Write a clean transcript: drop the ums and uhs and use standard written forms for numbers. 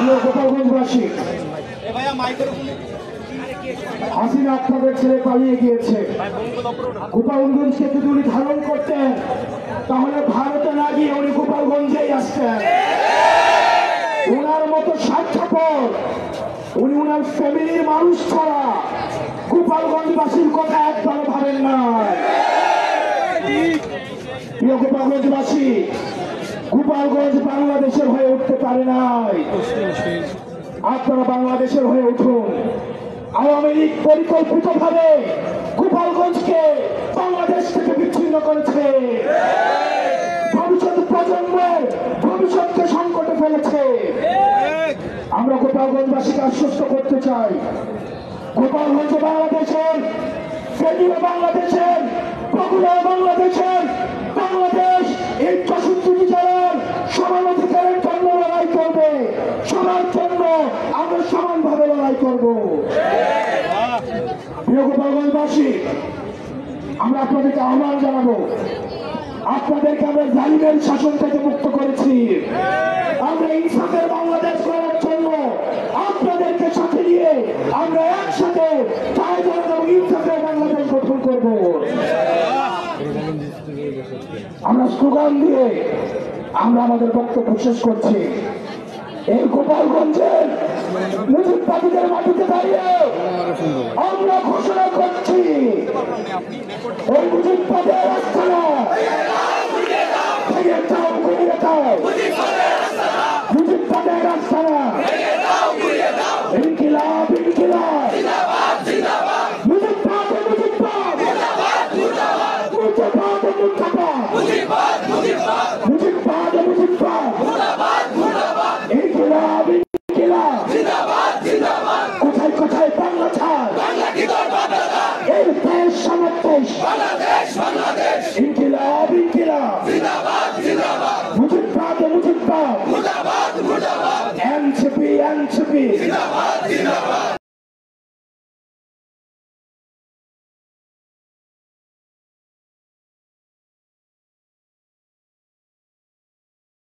গোপালগঞ্জবাসী, হাসিনা আপনাদের ছেড়ে পালিয়ে গিয়েছে। গোপালগঞ্জকে যদি উনি ধারণ করতেন তাহলে ভারতে না গিয়ে উনি গোপালগঞ্জেই আসতেন। ওনার মতো স্বার্থপর উনি ওনার ফ্যামিলির মানুষ ছাড়া গোপালগঞ্জবাসীর কথা একবারও ভাবেন না। প্রিয় গোপালগঞ্জবাসী, গোপালগঞ্জ বাংলাদেশের হয়ে উঠতে পারে নাই, আপনারা বাংলাদেশের হয়ে উঠুন। আওয়ামী লীগ পরিকল্পিতভাবে গোপালগঞ্জকে বাংলাদেশ থেকে বিচ্ছিন্ন করেছে, ভবিষ্যৎ প্রজন্মের ভবিষ্যৎকে সংকটে ফেলেছে। আমরা গোপালগঞ্জবাসীকে আশ্বস্ত করতে চাই, গোপালগঞ্জ বাংলাদেশের, ফেনীও বাংলাদেশের, বগুড়া বাংলাদেশের, বাংলাদেশ এই 64টি জেলার সমান অধিকারের জন্য লড়াই করবে, সবার জন্য আমরা সমানভাবে লড়াই করব। প্রিয় গোপালগঞ্জবাসী, আমরা আপনাদেরকে আহ্বান জানাবো, আপনাদেরকে আমরা জালিমের শাসন থেকে মুক্ত করেছি, আমরা ইনসাফের বাংলাদেশ করার জন্য আপনাদেরকে সাথে নিয়ে আমরা একসাথে ইনসাফের বাংলাদেশ গঠন করব। আমরা স্লোগান দিয়ে আমরা আমাদের বক্তব্য শেষ করছি। এই গোপালগঞ্জের মুজিববাদীদের মাটিতে দাঁড়িয়ে আমরা ঘোষণা করছি, এই মুজিববাদের আস্থানা ভেঙে দাও, গুড়িয়ে দাও, মুজিববাদের আস্থানা, ইনকিলাব ইনকিলাব, মুজিববাদ মুজিববাদ, মুজিববাদ মুজিববাদ, মুজিববাদ মুজিববাদ, ইনকিলাব ইনকিলাব, কোথায় কোথায় বাংলা ছাড়, এই দেশ সমাবেশ, ইনকিলাব ইনকিলাব, মুজিববাদ মুজিববাদ, এনসিপি এনসিপি।